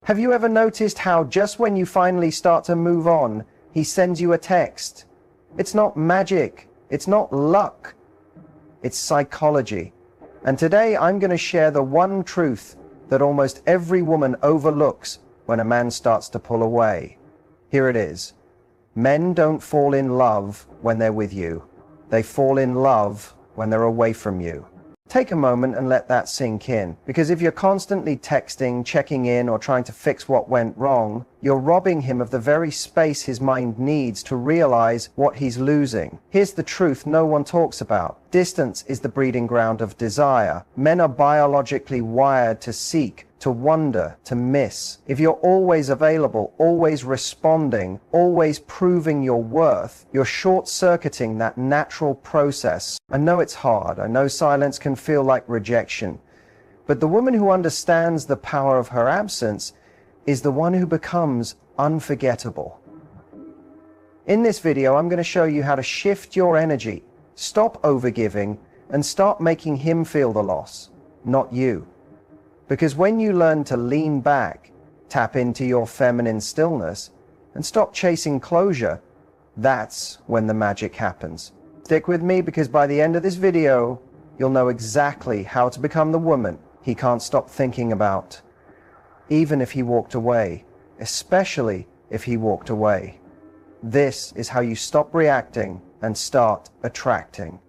Have you ever noticed how just when you finally start to move on, he sends you a text? It's not magic. It's not luck. It's psychology. And today I'm going to share the one truth that almost every woman overlooks when a man starts to pull away. Here it is. Men don't fall in love when they're with you. They fall in love when they're away from you. Take a moment and let that sink in, because if you're constantly texting, checking in, or trying to fix what went wrong, you're robbing him of the very space his mind needs to realize what he's losing. Here's the truth no one talks about. Distance is the breeding ground of desire. Men are biologically wired to seek, to wonder, to miss. If you're always available, always responding, always proving your worth, you're short-circuiting that natural process. I know it's hard. I know silence can feel like rejection. But the woman who understands the power of her absence is the one who becomes unforgettable. In this video, I'm going to show you how to shift your energy, stop overgiving, and start making him feel the loss, not you. Because when you learn to lean back, tap into your feminine stillness, and stop chasing closure, that's when the magic happens. Stick with me, because by the end of this video, you'll know exactly how to become the woman he can't stop thinking about, even if he walked away, especially if he walked away. This is how you stop reacting and start attracting.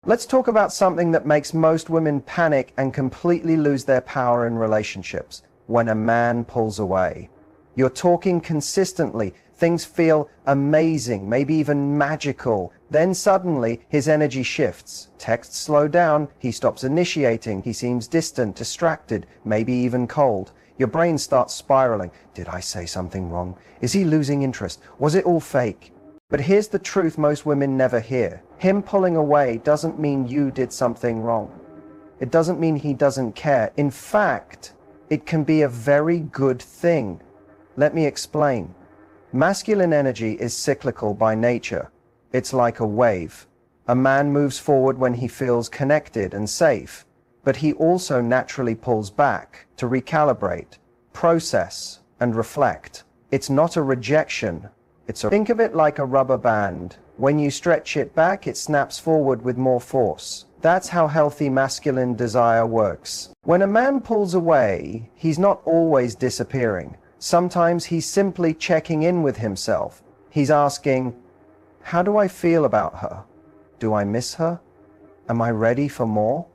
Let's talk about something that makes most women panic and completely lose their power in relationships: when a man pulls away. You're talking consistently, things feel amazing, maybe even magical. Then suddenly his energy shifts. Texts slow down, he stops initiating, he seems distant, distracted, maybe even cold. Your brain starts spiraling. Did I say something wrong? Is he losing interest? Was it all fake? But here's the truth most women never hear. Him pulling away doesn't mean you did something wrong. It doesn't mean he doesn't care. In fact, it can be a very good thing. Let me explain. Masculine energy is cyclical by nature. It's like a wave. A man moves forward when he feels connected and safe, but he also naturally pulls back to recalibrate, process, and reflect. It's not a rejection. Think of it like a rubber band. When you stretch it back, it snaps forward with more force. That's how healthy masculine desire works. When a man pulls away, he's not always disappearing. Sometimes he's simply checking in with himself. He's asking, how do I feel about her? Do I miss her? Am I ready for more?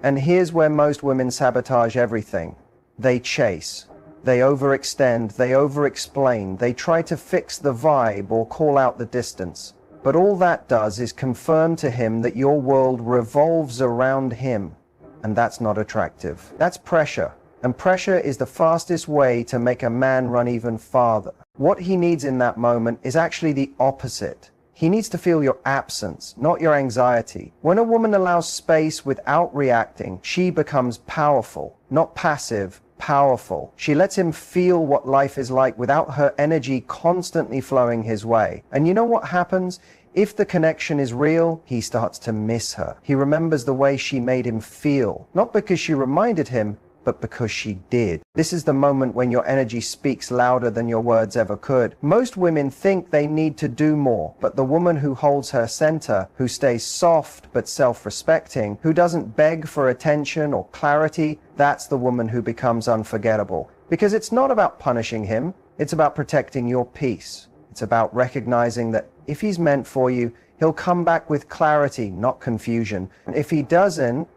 And here's where most women sabotage everything. They chase. They overextend, they overexplain, they try to fix the vibe or call out the distance. But all that does is confirm to him that your world revolves around him. And that's not attractive. That's pressure. And pressure is the fastest way to make a man run even farther. What he needs in that moment is actually the opposite. He needs to feel your absence, not your anxiety. When a woman allows space without reacting, she becomes powerful, not passive. Powerful. She lets him feel what life is like without her energy constantly flowing his way. And you know what happens? If the connection is real, he starts to miss her. He remembers the way she made him feel, not because she reminded him, but because she did. This is the moment when your energy speaks louder than your words ever could. Most women think they need to do more, but the woman who holds her center, who stays soft but self-respecting, who doesn't beg for attention or clarity, that's the woman who becomes unforgettable. Because it's not about punishing him, it's about protecting your peace. It's about recognizing that if he's meant for you, he'll come back with clarity, not confusion. And if he doesn't,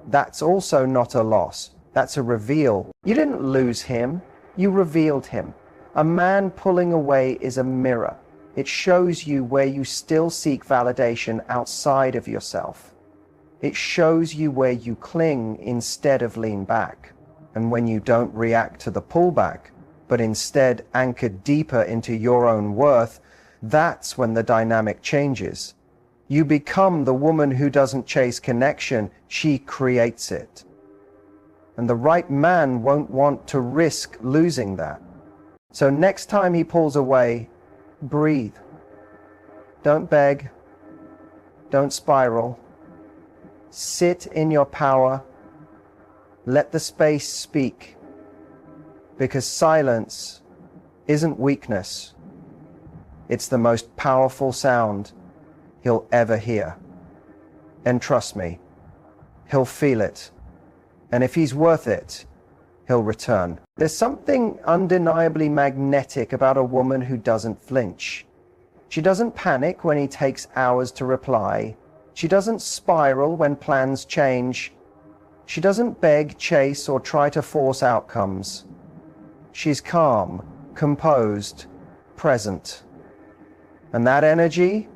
that's also not a loss. That's a reveal. You didn't lose him, you revealed him. A man pulling away is a mirror. It shows you where you still seek validation outside of yourself. It shows you where you cling instead of lean back. And when you don't react to the pullback, but instead anchor deeper into your own worth, that's when the dynamic changes. You become the woman who doesn't chase connection, she creates it. And the right man won't want to risk losing that. So next time he pulls away, breathe. Don't beg. Don't spiral. Sit in your power. Let the space speak. Because silence isn't weakness. It's the most powerful sound he'll ever hear. And trust me, he'll feel it. And if he's worth it, he'll return. There's something undeniably magnetic about a woman who doesn't flinch. She doesn't panic when he takes hours to reply. She doesn't spiral when plans change. She doesn't beg, chase, or try to force outcomes. She's calm, composed, present. And that energy,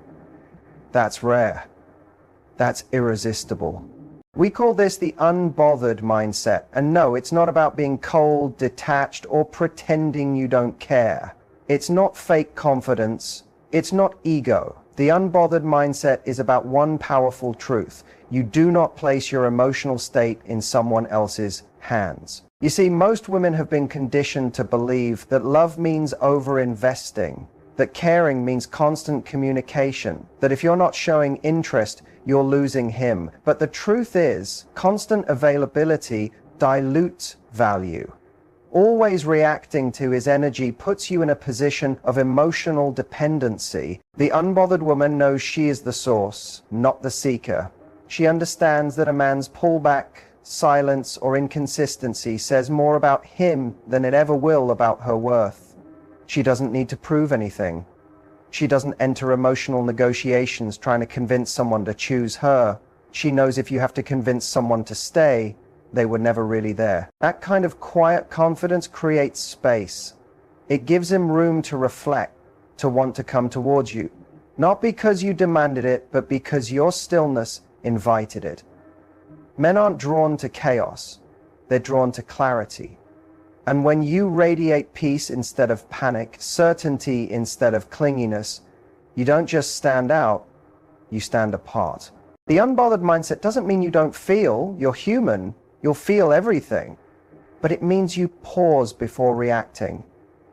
that's rare. That's irresistible. We call this the unbothered mindset. And no, it's not about being cold, detached, or pretending you don't care. It's not fake confidence. It's not ego. The unbothered mindset is about one powerful truth. You do not place your emotional state in someone else's hands. You see, most women have been conditioned to believe that love means over-investing, that caring means constant communication, that if you're not showing interest, you're losing him. But the truth is, constant availability dilutes value. Always reacting to his energy puts you in a position of emotional dependency. The unbothered woman knows she is the source, not the seeker. She understands that a man's pullback, silence, or inconsistency says more about him than it ever will about her worth. She doesn't need to prove anything. She doesn't enter emotional negotiations trying to convince someone to choose her. She knows if you have to convince someone to stay, they were never really there. That kind of quiet confidence creates space. It gives him room to reflect, to want to come towards you. Not because you demanded it, but because your stillness invited it. Men aren't drawn to chaos. They're drawn to clarity. And when you radiate peace instead of panic, certainty instead of clinginess, you don't just stand out, you stand apart. The unbothered mindset doesn't mean you don't feel. You're human. You'll feel everything. But it means you pause before reacting.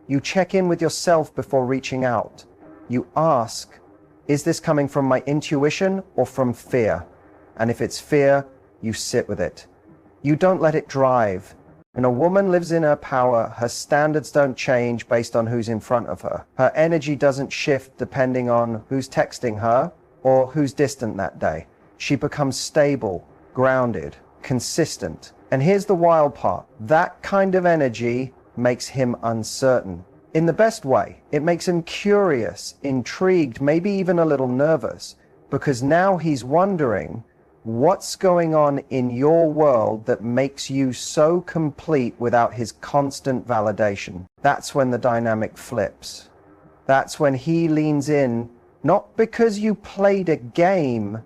You check in with yourself before reaching out. You ask, is this coming from my intuition or from fear? And if it's fear, you sit with it. You don't let it drive. When a woman lives in her power, her standards don't change based on who's in front of her. Her energy doesn't shift depending on who's texting her or who's distant that day. She becomes stable, grounded, consistent. And here's the wild part. That kind of energy makes him uncertain. In the best way. It makes him curious, intrigued, maybe even a little nervous, because now he's wondering, what's going on in your world that makes you so complete without his constant validation? That's when the dynamic flips. That's when he leans in, not because you played a game,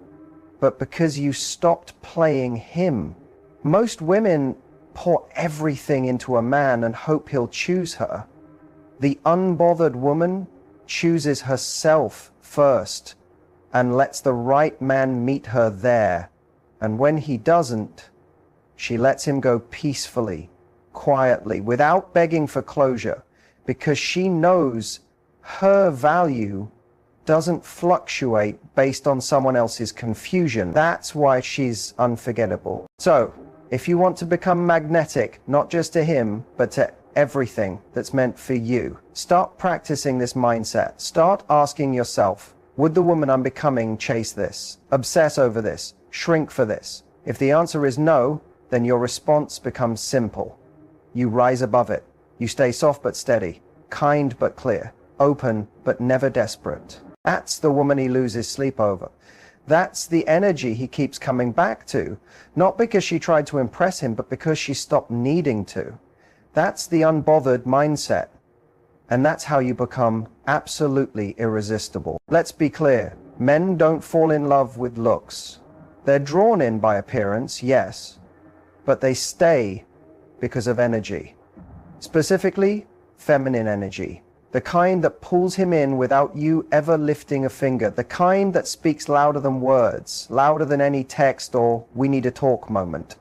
but because you stopped playing him. Most women pour everything into a man and hope he'll choose her. The unbothered woman chooses herself first and lets the right man meet her there. And when he doesn't, she lets him go peacefully, quietly, without begging for closure, because she knows her value doesn't fluctuate based on someone else's confusion. That's why she's unforgettable. So, if you want to become magnetic, not just to him, but to everything that's meant for you, start practicing this mindset. Start asking yourself, would the woman I'm becoming chase this, obsess over this, shrink for this? If the answer is no, then your response becomes simple. You rise above it. You stay soft but steady, kind but clear, open but never desperate. That's the woman he loses sleep over. That's the energy he keeps coming back to, not because she tried to impress him, but because she stopped needing to. That's the unbothered mindset. And that's how you become absolutely irresistible. Let's be clear. Men don't fall in love with looks. They're drawn in by appearance, yes, but they stay because of energy. Specifically, feminine energy. The kind that pulls him in without you ever lifting a finger. The kind that speaks louder than words, louder than any text or we need a talk moment.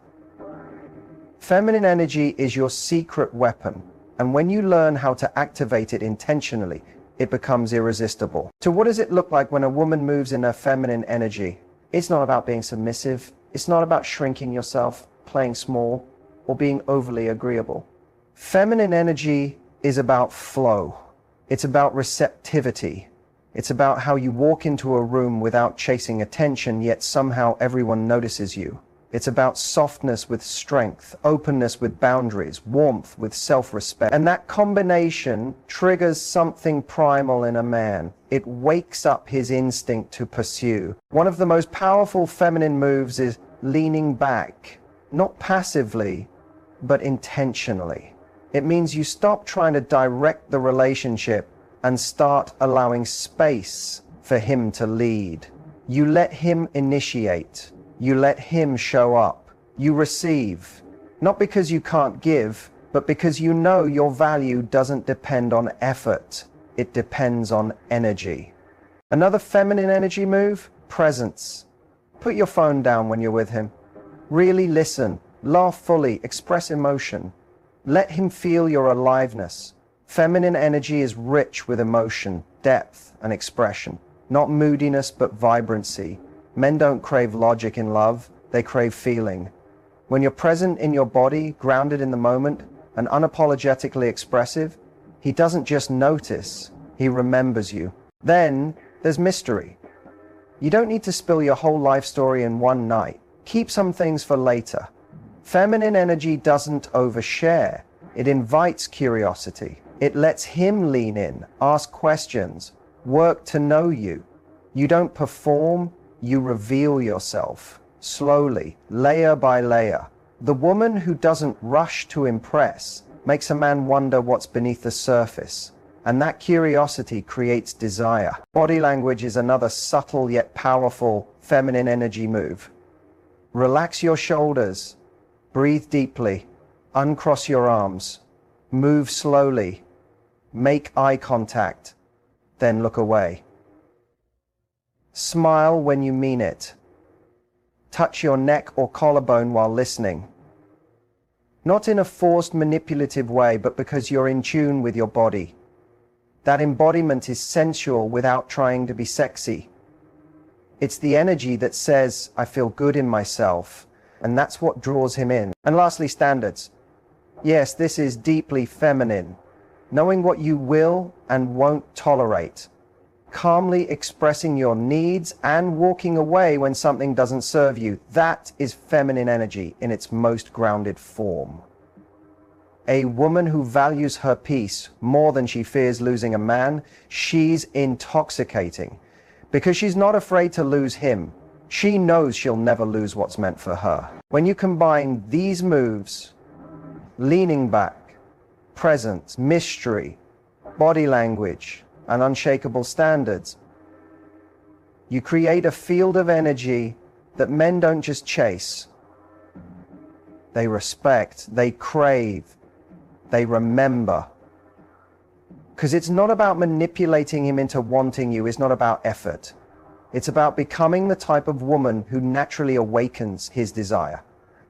Feminine energy is your secret weapon, and when you learn how to activate it intentionally, it becomes irresistible. So what does it look like when a woman moves in her feminine energy? It's not about being submissive. It's not about shrinking yourself, playing small, or being overly agreeable. Feminine energy is about flow. It's about receptivity. It's about how you walk into a room without chasing attention, yet somehow everyone notices you. It's about softness with strength, openness with boundaries, warmth with self-respect. And that combination triggers something primal in a man. It wakes up his instinct to pursue. One of the most powerful feminine moves is leaning back, not passively, but intentionally. It means you stop trying to direct the relationship and start allowing space for him to lead. You let him initiate. You let him show up. You receive, not because you can't give, but because you know your value doesn't depend on effort. It depends on energy. Another feminine energy move, presence. Put your phone down when you're with him. Really listen, laugh fully, express emotion. Let him feel your aliveness. Feminine energy is rich with emotion, depth, and expression. Not moodiness, but vibrancy. Men don't crave logic in love, they crave feeling. When you're present in your body, grounded in the moment, and unapologetically expressive, he doesn't just notice, he remembers you. Then there's mystery. You don't need to spill your whole life story in one night. Keep some things for later. Feminine energy doesn't overshare. It invites curiosity. It lets him lean in, ask questions, work to know you. You don't perform, you reveal yourself, slowly, layer by layer. The woman who doesn't rush to impress makes a man wonder what's beneath the surface, and that curiosity creates desire. Body language is another subtle yet powerful feminine energy move. Relax your shoulders, breathe deeply, uncross your arms, move slowly, make eye contact, then look away. Smile when you mean it. Touch your neck or collarbone while listening. Not in a forced, manipulative way, but because you're in tune with your body. That embodiment is sensual without trying to be sexy. It's the energy that says, I feel good in myself, and that's what draws him in. And lastly, standards. Yes, this is deeply feminine. Knowing what you will and won't tolerate. Calmly expressing your needs and walking away when something doesn't serve you. That is feminine energy in its most grounded form. A woman who values her peace more than she fears losing a man, she's intoxicating. Because she's not afraid to lose him. She knows she'll never lose what's meant for her. When you combine these moves, leaning back, presence, mystery, body language, and unshakable standards, you create a field of energy that men don't just chase. They respect, they crave, they remember. Because it's not about manipulating him into wanting you, it's not about effort. It's about becoming the type of woman who naturally awakens his desire.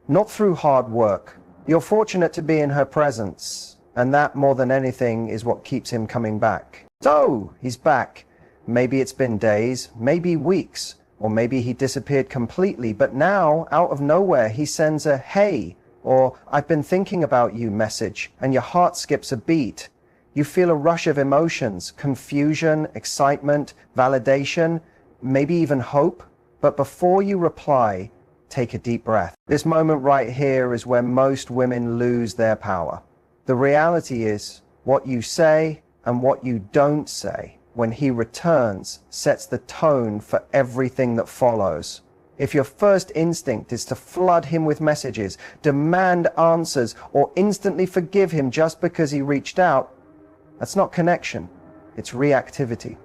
Not through hard work. You're fortunate to be in her presence, and that more than anything is what keeps him coming back. So, he's back. Maybe it's been days, maybe weeks, or maybe he disappeared completely, but now, out of nowhere, he sends a "Hey," or "I've been thinking about you" message, and your heart skips a beat. You feel a rush of emotions, confusion, excitement, validation, maybe even hope. But before you reply, take a deep breath. This moment right here is where most women lose their power. The reality is, what you say and what you don't say when he returns sets the tone for everything that follows. If your first instinct is to flood him with messages, demand answers, or instantly forgive him just because he reached out, that's not connection, it's reactivity.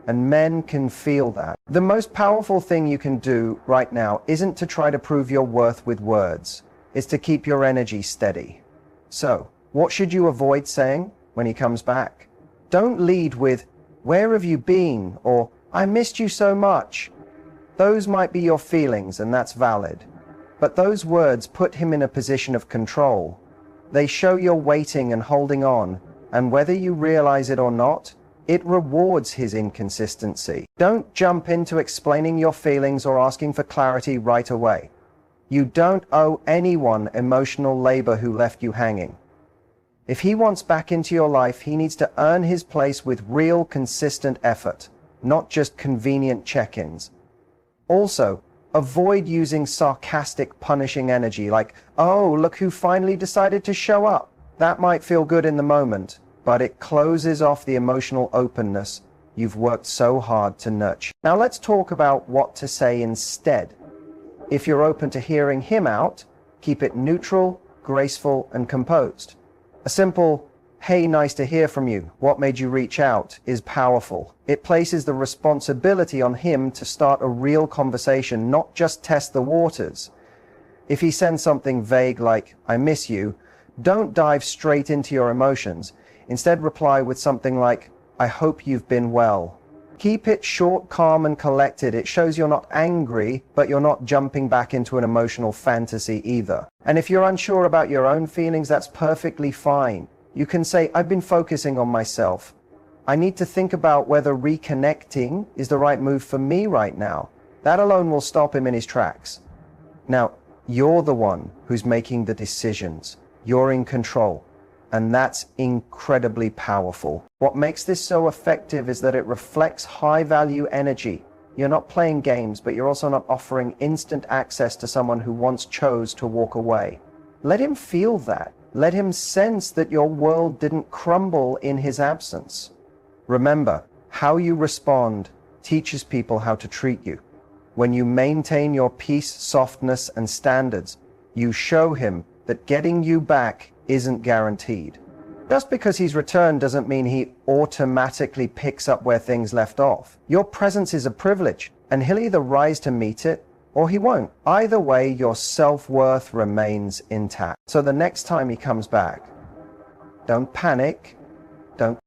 And men can feel that. The most powerful thing you can do right now isn't to try to prove your worth with words. It's to keep your energy steady. So, what should you avoid saying when he comes back? Don't lead with, "Where have you been?" or "I missed you so much." Those might be your feelings, and that's valid. But those words put him in a position of control. They show you're waiting and holding on, and whether you realize it or not, it rewards his inconsistency. Don't jump into explaining your feelings or asking for clarity right away. You don't owe anyone emotional labor who left you hanging. If he wants back into your life, he needs to earn his place with real, consistent effort, not just convenient check-ins. Also, avoid using sarcastic, punishing energy like, "Oh, look who finally decided to show up." That might feel good in the moment, but it closes off the emotional openness you've worked so hard to nurture. Now let's talk about what to say instead. If you're open to hearing him out, keep it neutral, graceful, and composed. A simple, "Hey, nice to hear from you. What made you reach out?" is powerful. It places the responsibility on him to start a real conversation, not just test the waters. If he sends something vague like, "I miss you," don't dive straight into your emotions. Instead, reply with something like, "I hope you've been well." Keep it short, calm, and collected. It shows you're not angry, but you're not jumping back into an emotional fantasy either. And if you're unsure about your own feelings, that's perfectly fine. You can say, "I've been focusing on myself. I need to think about whether reconnecting is the right move for me right now." That alone will stop him in his tracks. Now, you're the one who's making the decisions. You're in control. And that's incredibly powerful. What makes this so effective is that it reflects high-value energy. You're not playing games, but you're also not offering instant access to someone who once chose to walk away. Let him feel that. Let him sense that your world didn't crumble in his absence. Remember, how you respond teaches people how to treat you. When you maintain your peace, softness, and standards, you show him that getting you back isn't guaranteed. Just because he's returned doesn't mean he automatically picks up where things left off. Your presence is a privilege, and he'll either rise to meet it or he won't. Either way, your self-worth remains intact. So the next time he comes back, don't panic, don't